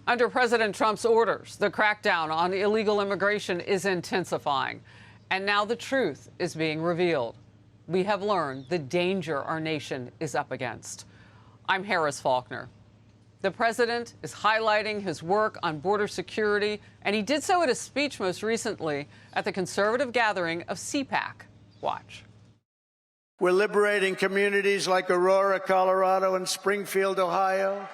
Under President Trump's orders, the crackdown on illegal immigration is intensifying. And now the truth is being revealed. We have learned the danger our nation is up against. I'm Harris Faulkner. The president is highlighting his work on border security, and he did so at a speech most recently at the conservative gathering of CPAC. Watch. We're liberating communities like Aurora, Colorado, and Springfield, Ohio,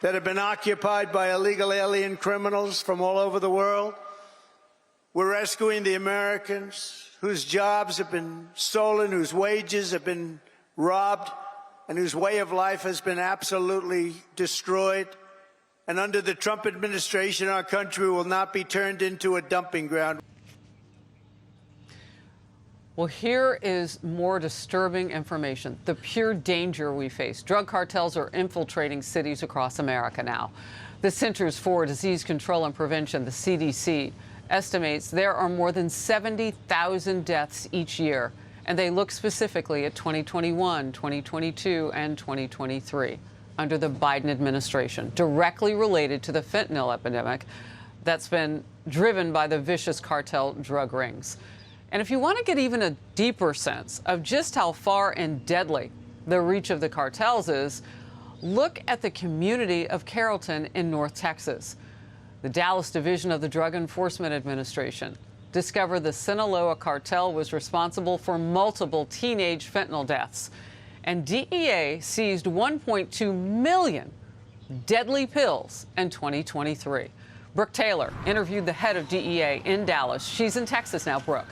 that have been occupied by illegal alien criminals from all over the world. We're rescuing the Americans whose jobs have been stolen, whose wages have been robbed, and whose way of life has been absolutely destroyed. And under the Trump administration, our country will not be turned into a dumping ground. Well, here is more disturbing information. The pure danger we face. Drug cartels are infiltrating cities across America now. The Centers for Disease Control and Prevention, the CDC, estimates there are more than 70,000 deaths each year. And they look specifically at 2021, 2022, and 2023 under the Biden administration, directly related to the fentanyl epidemic that's been driven by the vicious cartel drug rings. And if you want to get even a deeper sense of just how far and deadly the reach of the cartels is, look at the community of Carrollton in North Texas. The Dallas division of the Drug Enforcement Administration discovered the Sinaloa cartel was responsible for multiple teenage fentanyl deaths. And DEA seized 1.2 million deadly pills in 2023. Brooke Taylor interviewed the head of DEA in Dallas. She's in Texas now, Brooke.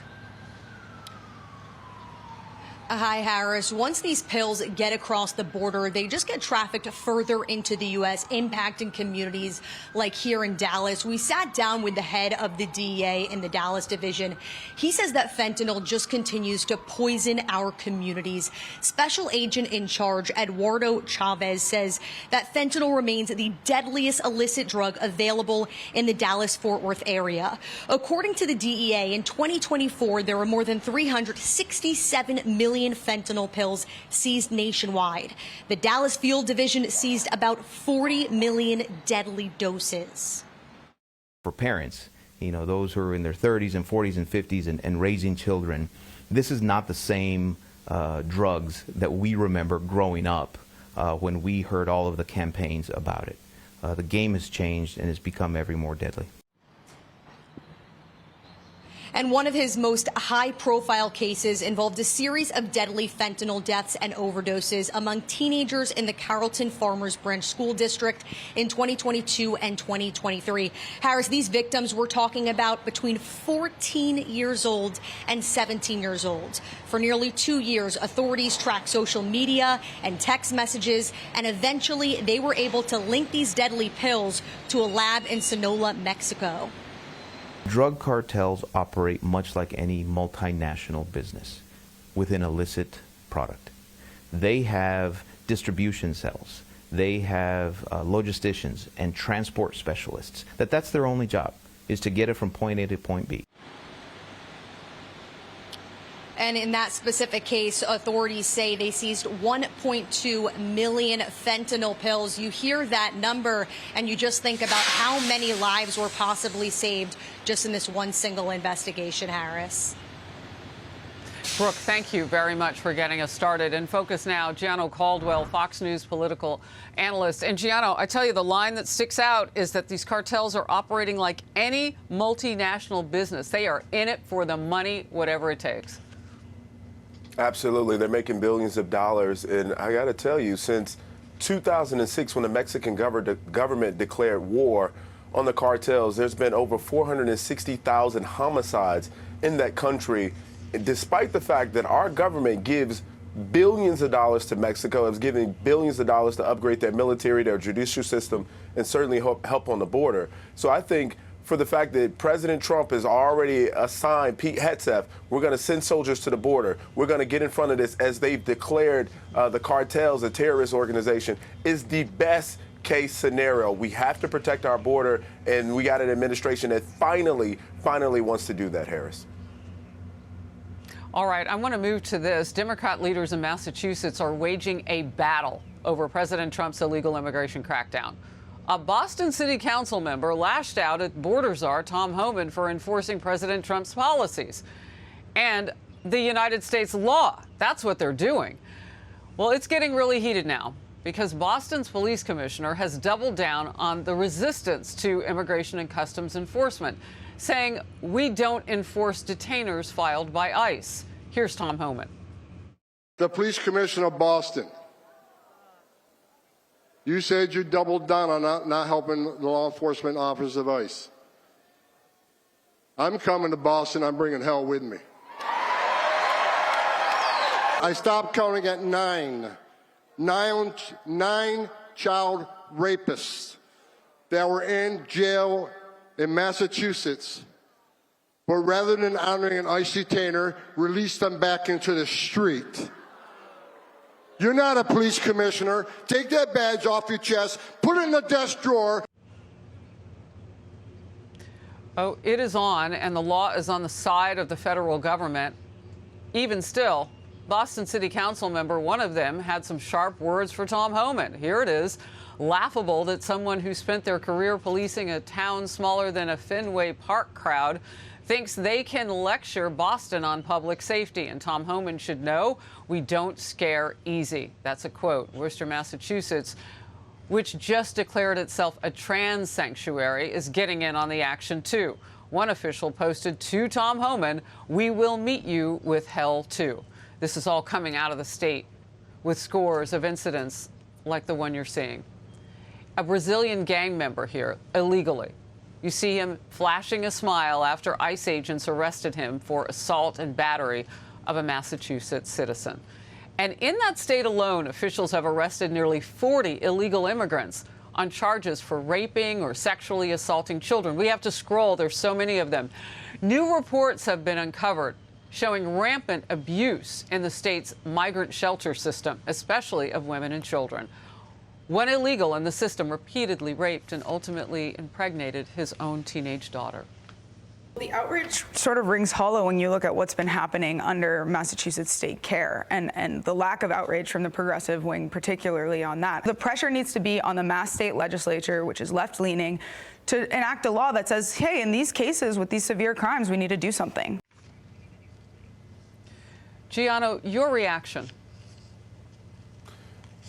Hi, Harris. Once these pills get across the border, they just get trafficked further into the U.S., impacting communities like here in Dallas. We sat down with the head of the DEA in the Dallas division. He says that fentanyl just continues to poison our communities. Special agent in charge, Eduardo Chavez, says that fentanyl remains the deadliest illicit drug available in the Dallas-Fort Worth area. According to the DEA, in 2024, there were more than 367 million fentanyl pills seized nationwide. The Dallas Field Division seized about 40 million deadly doses. For parents, you know, those who are in their 30s and 40s and 50s and raising children, this is not the same drugs that we remember growing up when we heard all of the campaigns about it. The game has changed and has become ever more deadly. And one of his most high-profile cases involved a series of deadly fentanyl deaths and overdoses among teenagers in the Carrollton Farmers Branch School District in 2022 and 2023. Harris, these victims we're talking about between 14 years old and 17 years old. For nearly 2 years, authorities tracked social media and text messages, and eventually they were able to link these deadly pills to a lab in Sonora, Mexico. Drug cartels operate much like any multinational business with an illicit product. They have distribution cells. They have logisticians and transport specialists. That's their only job, is to get it from point A to point B. And in that specific case, authorities say they seized 1.2 million fentanyl pills. You hear that number and you just think about how many lives were possibly saved just in this one single investigation, Harris. Brooke, thank you very much for getting us started. In focus now, Gianno Caldwell, Fox News political analyst. And Gianno, I tell you, the line that sticks out is that these cartels are operating like any multinational business. They are in it for the money, whatever it takes. Absolutely. They're making billions of dollars. And I got to tell you, since 2006, when the Mexican government declared war on the cartels, there's been over 460,000 homicides in that country, despite the fact that our government gives billions of dollars to Mexico, is giving billions of dollars to upgrade their military, their judicial system, and certainly help on the border. So I think for the fact that President Trump has already assigned Pete Hegseth, we're going to send soldiers to the border. We're going to get in front of this as they've declared the cartels a terrorist organization, is the best case scenario. We have to protect our border, and we got an administration that finally wants to do that, Harris. All right, I want to move to this. Democrat leaders in Massachusetts are waging a battle over President Trump's illegal immigration crackdown. A Boston City Council member lashed out at border czar Tom Homan for enforcing President Trump's policies. And the United States law, that's what they're doing. Well, it's getting really heated now because Boston's police commissioner has doubled down on the resistance to Immigration and Customs Enforcement, saying we don't enforce detainers filed by ICE. Here's Tom Homan. The police commissioner of Boston, you said you doubled down on not helping the law enforcement officers of ICE. I'm coming to Boston. I'm bringing hell with me. I stopped counting at nine child rapists that were in jail in Massachusetts, but rather than honoring an ICE detainer, released them back into the street. You're not a police commissioner. Take that badge off your chest, put it in the desk drawer. Oh, it is on, and the law is on the side of the federal government. Even still, Boston City Council member, one of them, had some sharp words for Tom Homan. Here it is. Laughable that someone who spent their career policing a town smaller than a Fenway Park crowd thinks they can lecture Boston on public safety. And Tom Homan should know, we don't scare easy. That's a quote. Worcester, Massachusetts, which just declared itself a trans sanctuary, is getting in on the action, too. One official posted to Tom Homan, "We will meet you with hell, too." This is all coming out of the state with scores of incidents like the one you're seeing. A Brazilian gang member here, illegally. You see him flashing a smile after ICE agents arrested him for assault and battery of a Massachusetts citizen. And in that state alone, officials have arrested nearly 40 illegal immigrants on charges for raping or sexually assaulting children. We have to scroll. There's so many of them. New reports have been uncovered showing rampant abuse in the state's migrant shelter system, especially of women and children. One illegal in the system repeatedly raped and ultimately impregnated his own teenage daughter. The outrage sort of rings hollow when you look at what's been happening under Massachusetts state care and the lack of outrage from the progressive wing, particularly on that. The pressure needs to be on the Mass state legislature, which is left-leaning, to enact a law that says, hey, in these cases with these severe crimes, we need to do something. Gianno, your reaction?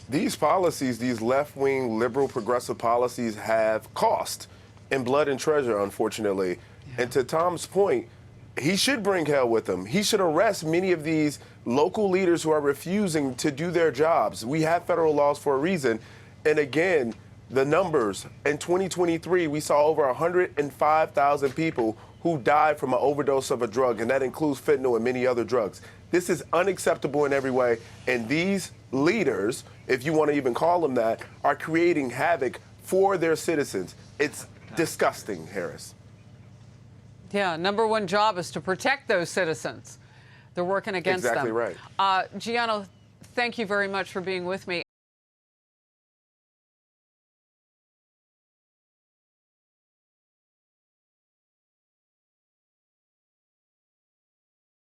These policies, these left-wing, liberal, progressive policies have cost in blood and treasure, unfortunately. Yeah. And to Tom's point, he should bring hell with him. He should arrest many of these local leaders who are refusing to do their jobs. We have federal laws for a reason. And again, the numbers, in 2023, we saw over 105,000 people who died from an overdose of a drug, and that includes fentanyl and many other drugs. This is unacceptable in every way, and these leaders, if you want to even call them that, are creating havoc for their citizens. It's disgusting, Harris. Yeah, number one job is to protect those citizens. They're working against them. Exactly right. Gianno, thank you very much for being with me.